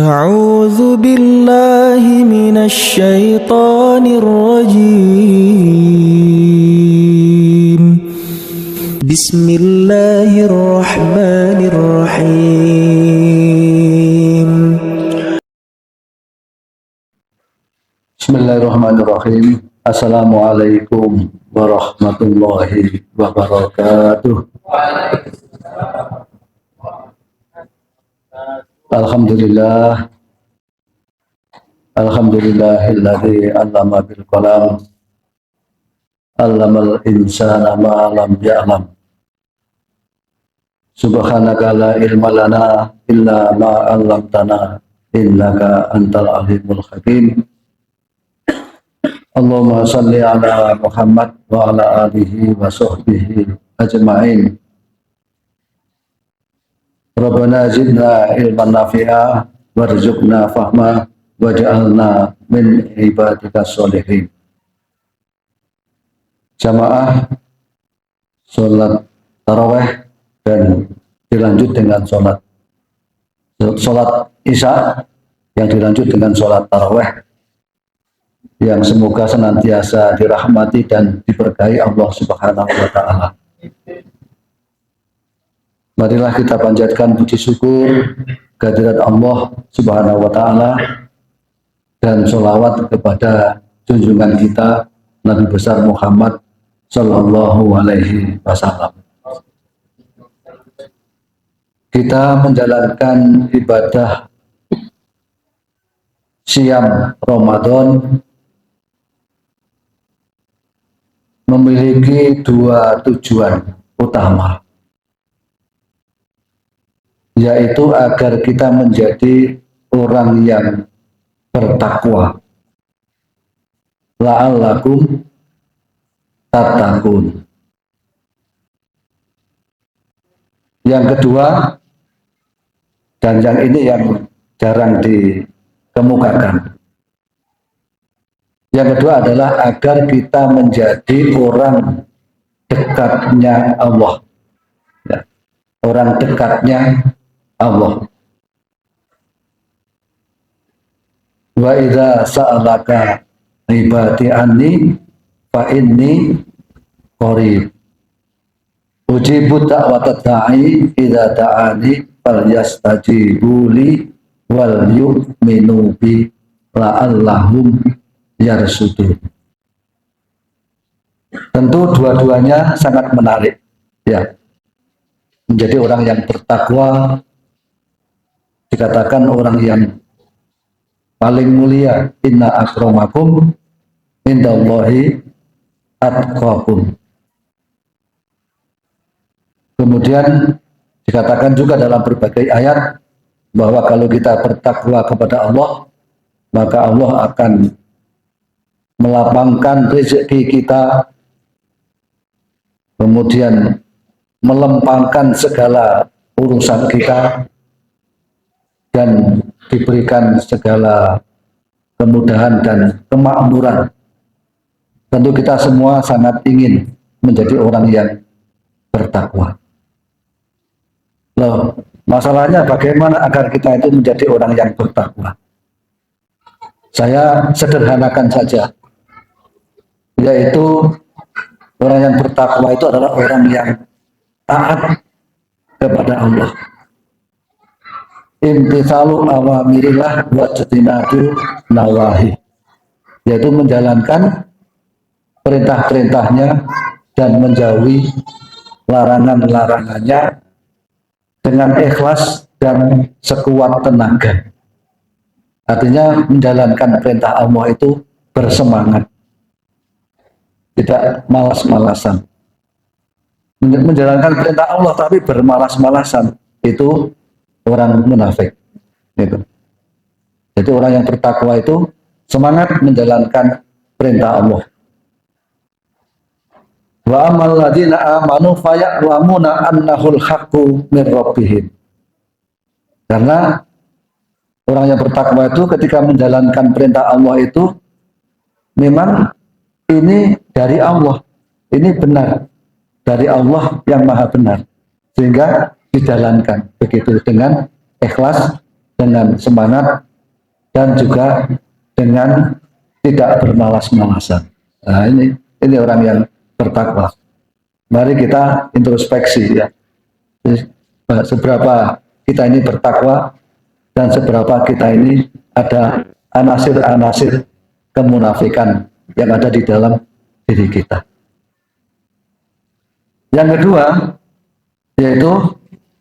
أعوذ بالله من الشيطان الرجيم بسم الله الرحمن الرحيم Bismillahirrahmanirrahim. Assalamualaikum warahmatullahi wabarakatuh. Alhamdulillah. Alhamdulillahilladzi 'allama bil qalam. 'Allamal insana ma lam ya'lam. Subhanaka la ilma lana illa ma 'allamtana innaka antal alimul hakim. Allahumma salli ala Muhammad wa ala alihi wa sahbihi ajma'in. Rabbana zidna ilman nafi'a warzuqna fahma waj'alna min ibadika sholihin. Jamaah sholat tarawih dan dilanjut dengan sholat isya yang dilanjut dengan sholat tarawih yang semoga senantiasa dirahmati dan diberkahi Allah Subhanahu wa Ta'ala. Marilah kita panjatkan puji syukur kehadirat Allah Subhanahu wa Ta'ala dan sholawat kepada junjungan kita Nabi besar Muhammad Sallallahu Alaihi Wasallam. Kita menjalankan ibadah Syam Ramadan memiliki dua tujuan utama, yaitu agar kita menjadi orang yang bertakwa, la'allakum tattaqun. Yang kedua, dan yang ini yang jarang dikemukakan, yang kedua adalah agar kita menjadi orang dekatnya Allah. Ya, orang dekatnya Allah. Wa idza sa'alaka ibadi anni fa inni qarib. Ujibu da'watad da'i idza da'ani falyastajibu li wal yu'minu bi la'allahum yarsyudun. Tentu dua-duanya sangat menarik, ya. Menjadi orang yang bertakwa, dikatakan orang yang paling mulia, inna akramakum indallahi atqakum. Kemudian dikatakan juga dalam berbagai ayat bahwa kalau kita bertakwa kepada Allah, maka Allah akan melapangkan rezeki kita, kemudian melempangkan segala urusan kita, dan diberikan segala kemudahan dan kemakmuran. Tentu kita semua sangat ingin menjadi orang yang bertakwa. Loh, masalahnya bagaimana agar kita itu menjadi orang yang bertakwa? Saya sederhanakan saja, yaitu orang yang bertakwa itu adalah orang yang taat kepada Allah. Imtithalu awamirillah wa jtinabu nawahi, yaitu menjalankan perintah-perintahnya dan menjauhi larangan-larangannya dengan ikhlas dan sekuat tenaga. Artinya menjalankan perintah Allah itu bersemangat, tidak malas-malasan. Menjalankan perintah Allah tapi bermalas-malasan, itu orang munafik. Gitu. Jadi orang yang bertakwa itu semangat menjalankan perintah Allah. Wa amal ladzina amanu faya'lamuna annahul haqqu min rabbihim. Karena orang yang bertakwa itu ketika menjalankan perintah Allah itu memang ini dari Allah, ini benar dari Allah yang maha benar, sehingga dijalankan begitu dengan ikhlas dengan semangat dan juga dengan tidak bermalas-malasan. Nah, ini orang yang bertakwa. Mari kita introspeksi ya. Seberapa kita ini bertakwa dan seberapa kita ini ada anasir-anasir kemunafikan yang ada di dalam diri kita. Yang kedua, yaitu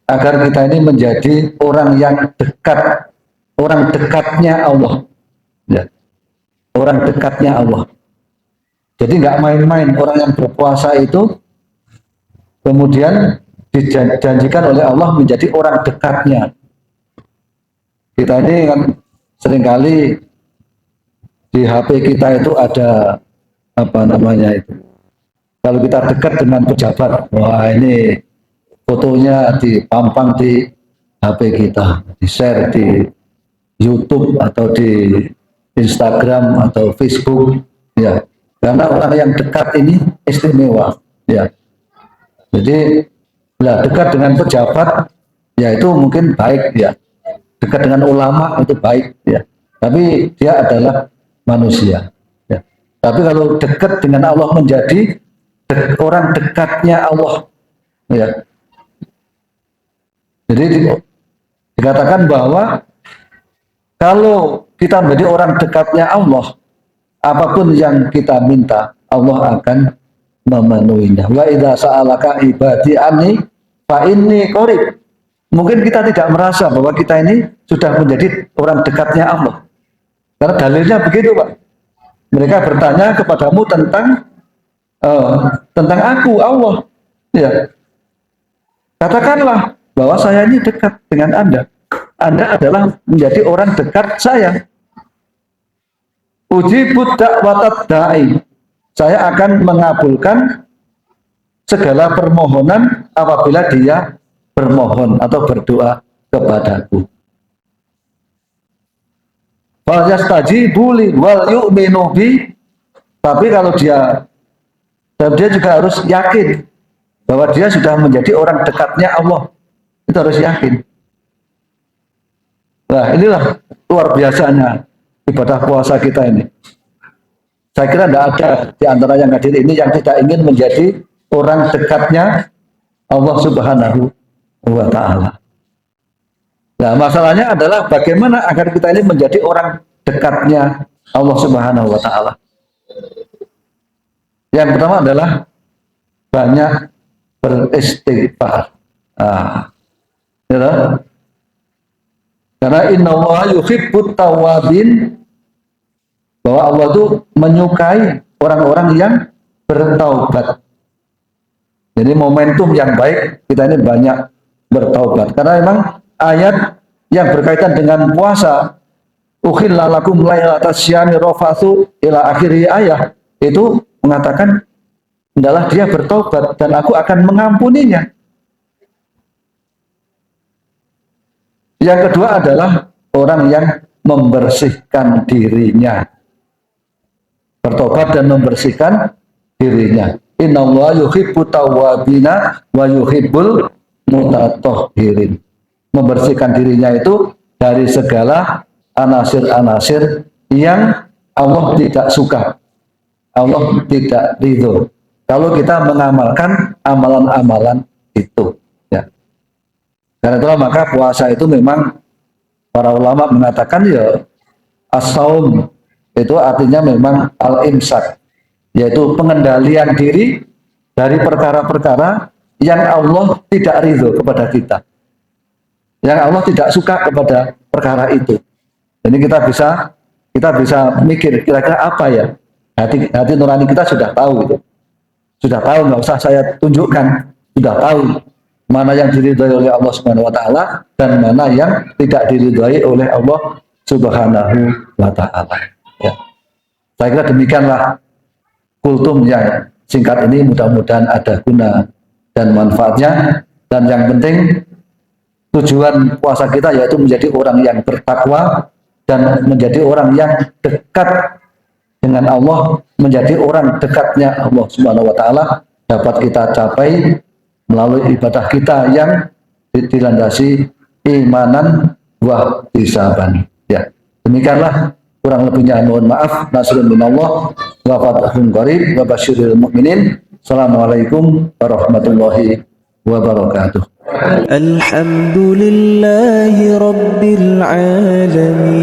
agar kita ini menjadi orang yang dekat, orang dekatnya Allah. Ya. Orang dekatnya Allah. Jadi nggak main-main orang yang berpuasa itu kemudian dijanjikan oleh Allah menjadi orang dekatnya. Kita ini kan seringkali di HP kita itu ada apa namanya itu. Kalau kita dekat dengan pejabat, wah ini fotonya dipampang di HP kita, di-share di YouTube atau di Instagram atau Facebook, ya. Karena orang yang dekat ini istimewa, ya. Jadi, dekat dengan pejabat, ya itu mungkin baik, ya. Dekat dengan ulama itu baik, ya. Tapi dia adalah manusia, ya. Tapi kalau dekat dengan Allah menjadi orang dekatnya Allah, ya. Jadi dikatakan bahwa kalau kita menjadi orang dekatnya Allah, apapun yang kita minta, Allah akan memenuhinya. Wa idza sa'alaka ibadi anni fa inni qarib. Mungkin kita tidak merasa bahwa kita ini sudah menjadi orang dekatnya Allah. Karena dalilnya begitu, Pak. Mereka bertanya kepadamu tentang aku, Allah. Ya. Katakanlah bahwa saya ini dekat dengan Anda. Anda adalah menjadi orang dekat saya. Ujibud da'watat da'i. Saya akan mengabulkan segala permohonan apabila dia bermohon atau berdoa kepadaku. Wal yastajibu li wal yu'minu bi. Tapi kalau dia juga harus yakin bahwa dia sudah menjadi orang dekatnya Allah. Itu harus yakin. Nah, inilah luar biasanya ibadah puasa kita ini. Saya kira tidak ada di antara yang hadir ini yang tidak ingin menjadi orang dekatnya Allah Subhanahu wa Ta'ala. Nah, masalahnya adalah bagaimana agar kita ini menjadi orang dekatnya Allah Subhanahu wa Ta'ala. Yang pertama adalah banyak beristighfar. Ya, karena innallaha yuhibbut tawwabin, bahwa Allah itu menyukai orang-orang yang bertaubat. Jadi momentum yang baik kita ini banyak bertaubat. Karena memang ayat yang berkaitan dengan puasa, ukhilla lakum lailatas syami rafathu ila akhiri ayat, itu mengatakan hendaklah dia bertaubat dan aku akan mengampuninya. Yang kedua adalah orang yang membersihkan dirinya. Bertobat dan membersihkan dirinya. Innallaha yuhibbut tawwabina wa yuhibbul mutatahhirin. Membersihkan dirinya itu dari segala anasir-anasir yang Allah tidak suka. Allah tidak ridho kalau kita mengamalkan amalan-amalan itu. Karena itulah maka puasa itu memang para ulama mengatakan ya as-saum itu artinya memang al-imsak, yaitu pengendalian diri dari perkara-perkara yang Allah tidak ridho kepada kita, yang Allah tidak suka kepada perkara itu. Jadi kita bisa mikir kira-kira apa ya, hati nurani kita sudah tahu itu, sudah tahu, nggak usah saya tunjukkan, sudah tahu mana yang diridhai oleh Allah Subhanahu wa Ta'ala dan mana yang tidak diridhai oleh Allah Subhanahu wa Ta'ala. Ya. Saya kira demikianlah kultum yang singkat ini, mudah-mudahan ada guna dan manfaatnya. Dan yang penting tujuan puasa kita yaitu menjadi orang yang bertakwa dan menjadi orang yang dekat dengan Allah, menjadi orang dekatnya Allah Subhanahu wa Ta'ala dapat kita capai melalui ibadah kita yang dilandasi imanan wa hisaban. Ya, demikianlah kurang lebihnya mohon maaf. Nasrun minallah wa fathun qarib wa basyiril mu'minin. Assalamualaikum warahmatullahi wabarakatuh. الحمد لله رب العالمين